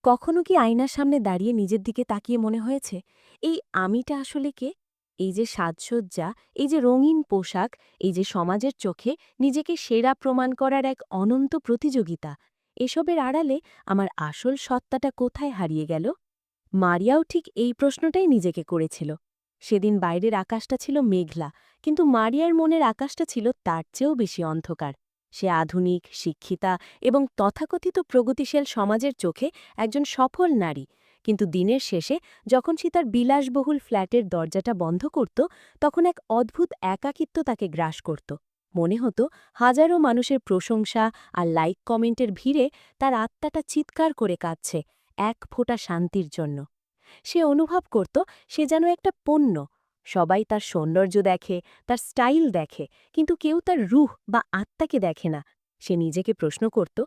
কখনো কি আয়নার সামনে দাঁড়িয়ে নিজের দিকে তাকিয়ে মনে হয়েছে, এই আমিটা আসলে কে? এই যে সাজসজ্জা, এই যে রঙিন পোশাক, এই যে সমাজের চোখে নিজেকে সেরা প্রমাণ করার এক অনন্ত প্রতিযোগিতা, এসবের আড়ালে আমার আসল সত্তাটা কোথায় হারিয়ে গেল? মারিয়াও ঠিক এই প্রশ্নটাই নিজেকে করেছিল। সেদিন বাইরের আকাশটা ছিল মেঘলা, কিন্তু মারিয়ার মনের আকাশটা ছিল তার চেয়েও বেশি অন্ধকার। সে আধুনিক, শিক্ষিতা এবং তথাকথিত প্রগতিশীল সমাজের চোখে একজন সফল নারী, কিন্তু দিনের শেষে যখন সে তার বিলাসবহুল ফ্ল্যাটের দরজাটা বন্ধ করত, তখন এক অদ্ভুত একাকিত্ব তাকে গ্রাস করত। মনে হতো হাজারো মানুষের প্রশংসা আর লাইক কমেন্টের ভিড়ে তার আত্মাটা চিৎকার করে কাঁদছে এক ফোঁটা শান্তির জন্য। সে অনুভব করত সে যেন একটা পণ্য। সবাই তার সৌন্দর্য দেখে, তার স্টাইল দেখে, কিন্তু কেউ তার রুহ বা আত্মাকে দেখে না। সে নিজেকে প্রশ্ন করত,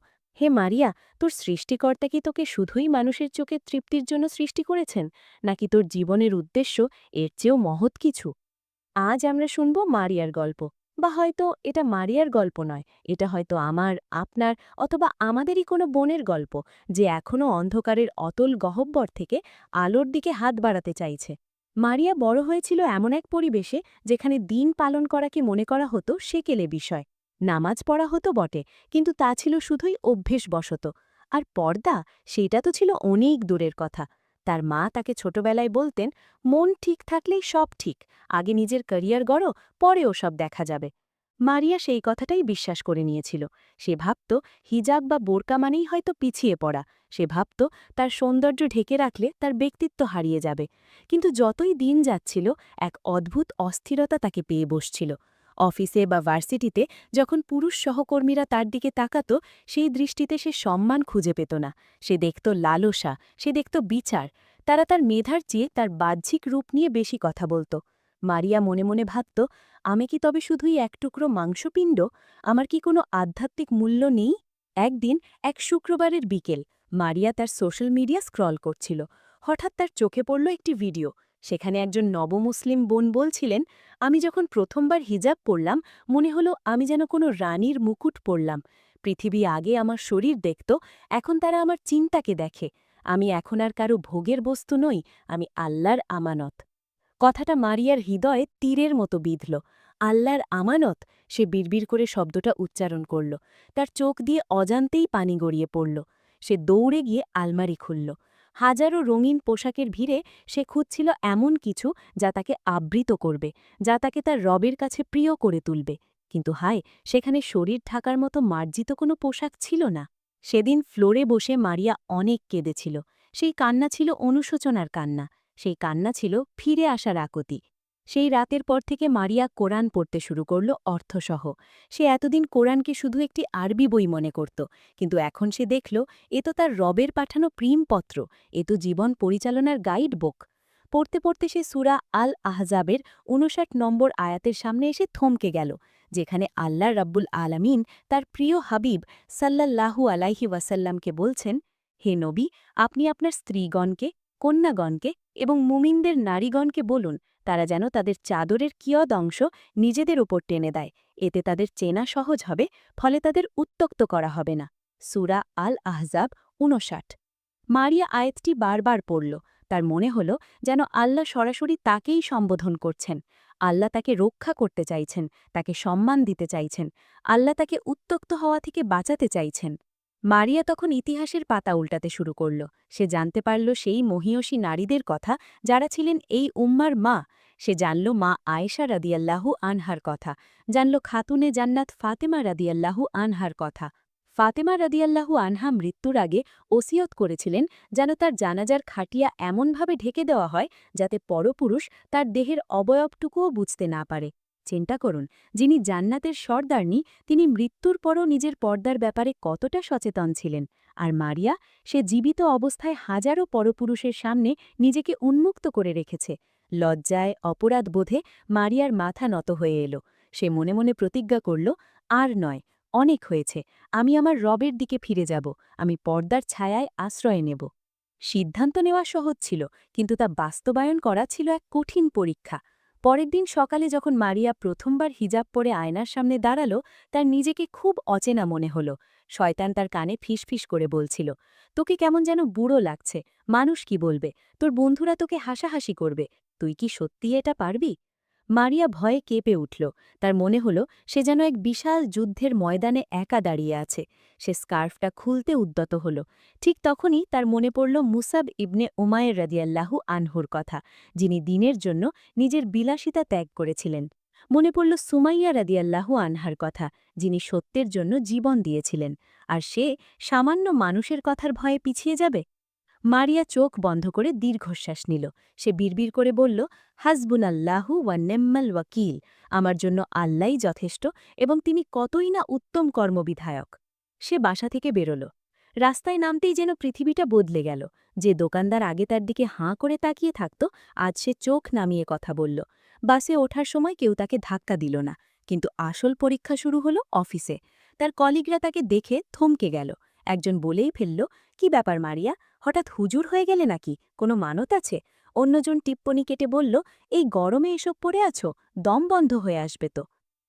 হে মারিয়া, তোর সৃষ্টিকর্তা কি তোকে শুধুই মানুষের চোখে তৃপ্তির জন্য সৃষ্টি করেছেন, নাকি তোর জীবনের উদ্দেশ্য এর চেয়েও মহৎ কিছু? আজ আমরা শুনব মারিয়ার গল্প, বা হয়তো এটা মারিয়ার গল্প নয়, এটা হয়তো আমার, আপনার, অথবা আমাদেরই কোনো বোনের গল্প, যে এখনও অন্ধকারের অতল গহ্বর থেকে আলোর দিকে হাত বাড়াতে চাইছে। মারিয়া বড় হয়েছিল এমন এক পরিবেশে যেখানে দিন পালন করাকে মনে করা হতো সেকেলে বিষয়। নামাজ পড়া হতো বটে, কিন্তু তা ছিল শুধুই অভ্যেসবশত। আর পর্দা, সেটা তো ছিল অনেক দূরের কথা। তার মা তাকে ছোটবেলায় বলতেন, মন ঠিক থাকলেই সব ঠিক, আগে নিজের ক্যারিয়ার গড়ো, পরে ওসব দেখা যাবে। মারিয়া সেই কথাটাই বিশ্বাস করে নিয়েছিল। সে ভাবত হিজাব বা বোরকা মানেই হয়তো পিছিয়ে পড়া। সে ভাবত তার সৌন্দর্য ঢেকে রাখলে তার ব্যক্তিত্ব হারিয়ে যাবে। কিন্তু যতই দিন যাচ্ছিল, এক অদ্ভুত অস্থিরতা তাকে পেয়ে বসছিল। অফিসে বা ভার্সিটিতে যখন পুরুষ সহকর্মীরা তার দিকে তাকাত, সেই দৃষ্টিতে সে সম্মান খুঁজে পেত না। সে দেখত লালসা, সে দেখত বিচার। তারা তার মেধার চেয়ে তার বাহ্যিক রূপ নিয়ে বেশি কথা বলত। মারিয়া মনে মনে ভাবত, আমি কি তবে শুধুই এক টুকরো মাংসপিণ্ড? আমার কি কোনো আধ্যাত্মিক মূল্য নেই? একদিন এক শুক্রবারের বিকেল, মারিয়া তার সোশ্যাল মিডিয়া স্ক্রল করছিল। হঠাৎ তার চোখে পড়ল একটি ভিডিও। সেখানে একজন নবমুসলিম বোন বলছিলেন, আমি যখন প্রথমবার হিজাব পরলাম, মনে হলো আমি যেন কোনো রানীর মুকুট পরলাম। পৃথিবী আগে আমার শরীর দেখত, এখন তারা আমার চিন্তাকে দেখে। আমি এখন আর কারো ভোগের বস্তু নই, আমি আল্লাহর আমানত। কথাটা মারিয়ার হৃদয়ে তীরের মতো বিঁধল। আল্লাহর আমানত! সে বিড়বিড় করে শব্দটা উচ্চারণ করল। তার চোখ দিয়ে অজান্তেই পানি গড়িয়ে পড়ল। সে দৌড়ে গিয়ে আলমারি খুলল। হাজারো রঙিন পোশাকের ভিড়ে সে খুঁজছিল এমন কিছু যা তাকে আবৃত করবে, যা তাকে তার রবের কাছে প্রিয় করে তুলবে। কিন্তু হায়, সেখানে শরীর ঢাকার মতো মার্জিত কোনো পোশাক ছিল না। সেদিন ফ্লোরে বসে মারিয়া অনেক কেঁদেছিল। সেই কান্না ছিল অনুশোচনার কান্না। সেই কান্না ছিল ফিরে আসার আকুতি। সেই রাতের পর থেকে মারিয়া কোরআন পড়তে শুরু করল অর্থসহ। সে এতদিন কোরআনকে শুধু একটি আরবি বই মনে করত, কিন্তু এখন সে দেখল এ তো তার রবের পাঠানো প্রেমপত্র, এ তো জীবন পরিচালনার গাইড বুক। পড়তে পড়তে সে সূরা আল আহজাবের ৫৯ নম্বর আয়াতের সামনে এসে থমকে গেল, যেখানে আল্লাহ রাব্বুল আলামিন তার প্রিয় হাবিব সাল্লাল্লাহু আলাইহি ওয়াসাল্লামকে বলছেন, হে নবী, আপনি আপনার স্ত্রীগণকে, কন্যাগণকে এবং মুমিনদের নারীগণকে বলুন, তারা যেন তাদের চাদরের কিয়দ অংশ নিজেদের ওপর টেনে দেয়। এতে তাদের চেনা সহজ হবে, ফলে তাদের উত্ত্যক্ত করা হবে না। সূরা আল আহজাব ৫৯। মারিয়া আয়াতটি বারবার পড়ল। তার মনে হল যেন আল্লাহ সরাসরি তাকেই সম্বোধন করছেন। আল্লাহ তাকে রক্ষা করতে চাইছেন, তাকে সম্মান দিতে চাইছেন। আল্লাহ তাকে উত্ত্যক্ত হওয়া থেকে বাঁচাতে চাইছেন। মারিয়া তখন ইতিহাসের পাতা উল্টাতে শুরু করল। সে জানতে পারল সেই মহীয়সী নারীদের কথা যারা ছিলেন এই উম্মার মা। সে জানল মা আয়েশা রাদিয়াল্লাহু আনহার কথা, জানল খাতুনে জান্নাত ফাতেমা রাদিয়াল্লাহু আনহার কথা। ফাতেমা রাদিয়াল্লাহু আনহা মৃত্যুর আগে ওসিয়ত করেছিলেন যেন তার জানাজার খাটিয়া এমনভাবে ঢেকে দেওয়া হয় যাতে পরপুরুষ তার দেহের অবয়বটুকুও বুঝতে না পারে। চিন্তা করুন, যিনি জান্নাতের সর্দারনি, তিনি মৃত্যুর পরও নিজের পর্দার ব্যাপারে কতটা সচেতন ছিলেন। আর মারিয়া, সে জীবিত অবস্থায় হাজারো পরপুরুষের সামনে নিজেকে উন্মুক্ত করে রেখেছে। লজ্জায়, অপরাধ বোধে মারিয়ার মাথা নত হয়ে এলো। সে মনে মনে প্রতিজ্ঞা করল, আর নয়, অনেক হয়েছে, আমি আমার রবের দিকে ফিরে যাব, আমি পর্দার ছায়ায় আশ্রয় নেব। সিদ্ধান্ত নেওয়া সহজ ছিল, কিন্তু তা বাস্তবায়ন করা ছিল এক কঠিন পরীক্ষা। পরের দিন সকালে যখন মারিয়া প্রথমবার হিজাব পরে আয়নার সামনে দাঁড়াল, তার নিজেকে খুব অচেনা মনে হল। শয়তান তার কানে ফিসফিস করে বলছিল, তোকে কেমন যেন বুড়ো লাগছে, মানুষ কি বলবে, তোর বন্ধুরা তোকে হাসাহাসি করবে, তুই কি সত্যি এটা পারবি? মারিয়া ভয়ে কেঁপে উঠল। তার মনে হল সে যেন এক বিশাল যুদ্ধের ময়দানে একা দাঁড়িয়ে আছে। সে স্কার্ফটা খুলতে উদ্যত হল। ঠিক তখনই তার মনে পড়ল মুসাব ইবনে উমায়ের রাদিয়াল্লাহু আনহুর কথা, যিনি দিনের জন্য নিজের বিলাসিতা ত্যাগ করেছিলেন। মনে পড়ল সুমাইয়া রাদিয়াল্লাহু আনহার কথা, যিনি সত্যের জন্য জীবন দিয়েছিলেন। আর সে সামান্য মানুষের কথার ভয়ে পিছিয়ে যাবে? মারিয়া চোখ বন্ধ করে দীর্ঘশ্বাস নিল। সে বিড়বিড় করে বলল, হাসবুনাল্লাহু ওয়া নেম্মাল ওয়াকিল, আমার জন্য আল্লাহই যথেষ্ট এবং তিনি কতই না উত্তম কর্মবিধায়ক। সে বাসা থেকে বেরোল। রাস্তায় নামতেই যেন পৃথিবীটা বদলে গেল। যে দোকানদার আগে তার দিকে হাঁ করে তাকিয়ে থাকত, আজ সে চোখ নামিয়ে কথা বলল। বাসে ওঠার সময় কেউ তাকে ধাক্কা দিল না। কিন্তু আসল পরীক্ষা শুরু হলো অফিসে। তার কলিগরা তাকে দেখে থমকে গেল। একজন বলেই ফেলল, কি ব্যাপার মারিয়া, হঠাৎ হুজুর হয়ে গেলে নাকি, কোনো মানত আছে? অন্যজন টিপ্পনি কেটে বলল, এই গরমে এসব পরে আছো, দম বন্ধ হয়ে আসবে তো।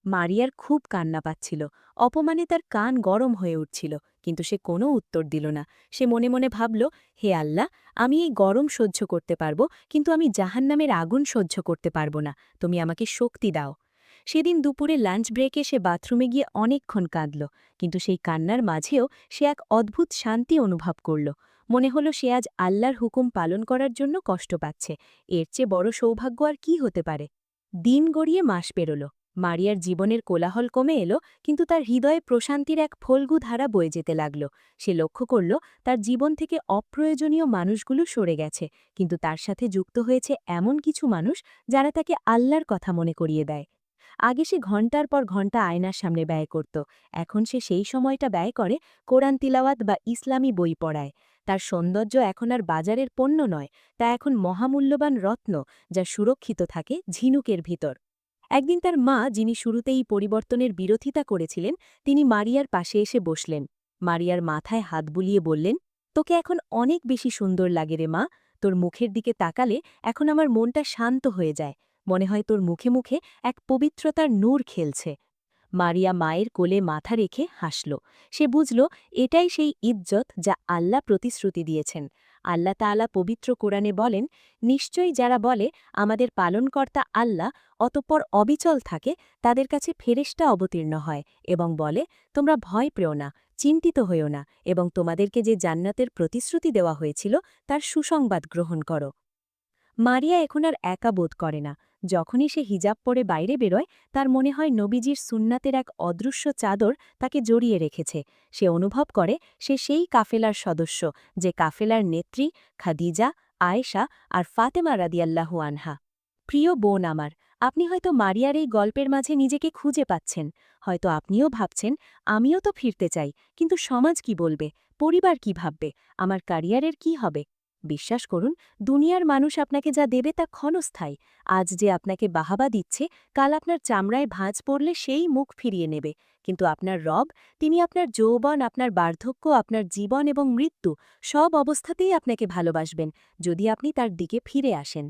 মারিয়ার খুব কান্না পাচ্ছিল। অপমানে তার কান গরম হয়ে উঠছিল, কিন্তু সে কোনো উত্তর দিল না। সে মনে মনে ভাবল, হে আল্লাহ, আমি এই গরম সহ্য করতে পারব, কিন্তু আমি জাহান্নামের আগুন সহ্য করতে পারব না। তুমি আমাকে শক্তি দাও। সেদিন দুপুরে লাঞ্চ ব্রেকে সে বাথরুমে গিয়ে অনেকক্ষণ কাঁদল, কিন্তু সেই কান্নার মাঝেও সে এক অদ্ভুত শান্তি অনুভব করল। মনে হলো সে আজ আল্লাহর হুকুম পালন করার জন্য কষ্ট পাচ্ছে। এর চেয়ে বড় সৌভাগ্য আর কি হতে পারে? দিন গড়িয়ে মাস পেরোল। মারিয়ার জীবনের কোলাহল কমে এলো, কিন্তু তার হৃদয়ে প্রশান্তির এক ফল্গু ধারা বয়ে যেতে লাগল। সে লক্ষ্য করল তার জীবন থেকে অপ্রয়োজনীয় মানুষগুলো সরে গেছে, কিন্তু তার সাথে যুক্ত হয়েছে এমন কিছু মানুষ যারা তাকে আল্লাহর কথা মনে করিয়ে দেয়। আগে সে ঘণ্টার পর ঘণ্টা আয়নার সামনে ব্যয় করত, এখন সে সেই সময়টা ব্যয় করে কোরআন তিলাওয়াত বা ইসলামী বই পড়ায়। তার সৌন্দর্য এখন আর বাজারের পণ্য নয়, তা এখন মহামূল্যবান রত্ন, যা সুরক্ষিত থাকে ঝিনুকের ভিতর। একদিন তার মা, যিনি শুরুতেই পরিবর্তনের বিরোধিতা করেছিলেন, তিনি মারিয়ার পাশে এসে বসলেন। মারিয়ার মাথায় হাত বুলিয়ে বললেন, তোকে এখন অনেক বেশি সুন্দর লাগে রে মা, তোর মুখের দিকে তাকালে এখন আমার মনটা শান্ত হয়ে যায়, মনে হয় তোর মুখে মুখে এক পবিত্রতার নূর খেলছে। মারিয়া মায়ের কোলে মাথা রেখে হাসল। সে বুঝল এটাই সেই ইজ্জত যা আল্লাহ প্রতিশ্রুতি দিয়েছেন। আল্লাহ তাআলা পবিত্র কোরআনে বলেন, নিশ্চয়ই যারা বলে আমাদের পালনকর্তা আল্লাহ, অতঃপর অবিচল থাকে, তাদের কাছে ফেরেশতা অবতীর্ণ হয় এবং বলে, তোমরা ভয় পেও না, চিন্তিত হইও না, এবং তোমাদেরকে যে জান্নাতের প্রতিশ্রুতি দেওয়া হয়েছিল তার সুসংবাদ গ্রহণ করো। মারিয়া এখন আর একা বোধ করে না। যখনই সে হিজাব পরে বাইরে বেরোয়, তার মনে হয় নবীজির সুন্নাতের এক অদৃশ্য চাদর তাকে জড়িয়ে রেখেছে। সে অনুভব করে সে সেই কাফেলার সদস্য, যে কাফেলার নেত্রী খাদিজা, আয়েশা আর ফাতেমা রাদিয়াল্লাহু আনহা। প্রিয় বোন আমার, আপনি হয়তো মারিয়ার এই গল্পের মাঝে নিজেকে খুঁজে পাচ্ছেন। হয়তো আপনিও ভাবছেন, আমিও তো ফিরতে চাই, কিন্তু সমাজ কি বলবে, পরিবার কি ভাববে, আমার ক্যারিয়ারের কি হবে? বিশ্বাস করুন, দুনিয়ার মানুষ আপনাকে যা দেবে তা ক্ষণস্থায়ী। আজ যে আপনাকে বাহাবা দিচ্ছে, কাল আপনার চামড়ায় ভাঁজ পড়লে সেই মুখ ফিরিয়ে নেবে। কিন্তু আপনার রব, তিনি আপনার যৌবন, আপনার বার্ধক্য, আপনার জীবন এবং মৃত্যু, সব অবস্থাতেই আপনাকে ভালোবাসবেন, যদি আপনি তার দিকে ফিরে আসেন।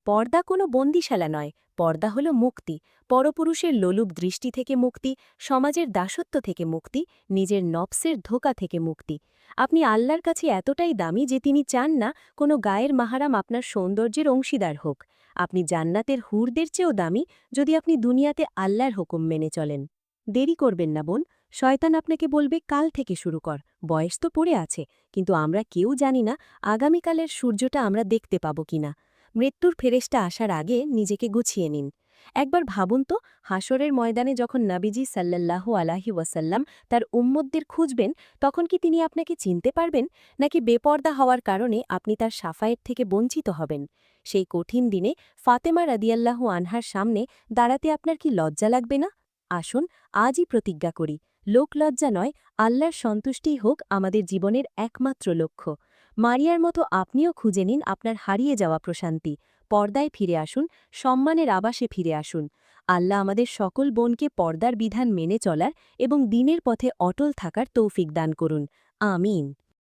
পর্দা কোনো বন্দিশালা নয়, পর্দা হল মুক্তি, পরপুরুষের লোলুপ দৃষ্টি থেকে মুক্তি, সমাজের দাসত্ব থেকে মুক্তি, নিজের নফসের ধোঁকা থেকে মুক্তি। আপনি আল্লাহর কাছে এতটাই দামি যে তিনি চান না কোনো গায়ের মাহারাম আপনার সৌন্দর্যের অংশীদার হোক। আপনি জান্নাতের হুরদের চেয়েও দামি যদি আপনি দুনিয়াতে আল্লাহর হুকুম মেনে চলেন। দেরি করবেন না বোন, শয়তান আপনাকে বলবে কাল থেকে শুরু কর, বয়স তো পড়ে আছে, কিন্তু আমরা কেউ জানি না আগামীকালের সূর্যটা আমরা দেখতে পাব কিনা। মৃত্যুর ফেরেশতা আসার আগে নিজেকে গুছিয়ে নিন। একবার ভাবুন তো, হাসরের ময়দানে যখন নবীজি সাল্লাল্লাহু আলাইহি ওয়াসাল্লাম তার উম্মতদের খুঁজবেন, তখন কি তিনি আপনাকে চিনতে পারবেন, নাকি বেপরদা হওয়ার কারণে আপনি তার শাফায়েত থেকে বঞ্চিত হবেন? সেই কঠিন দিনে ফাতেমা রাদিয়াল্লাহু আনহার সামনে দাঁড়াতে আপনার কি লজ্জা লাগবে না? আসুন, আজই প্রতিজ্ঞা করি, লোকলজ্জা নয়, আল্লাহর সন্তুষ্টিই হোক আমাদের জীবনের একমাত্র লক্ষ্য। মারিয়ার মতো আপনিও খুঁজে নিন আপনার হারিয়ে যাওয়া প্রশান্তি। পর্দায় ফিরে আসুন, সম্মানের আবাসে ফিরে আসুন। আল্লাহ আমাদের সকল বোনকে পর্দার বিধান মেনে চলার এবং দিনের পথে অটল থাকার তৌফিক দান করুন। আমিন।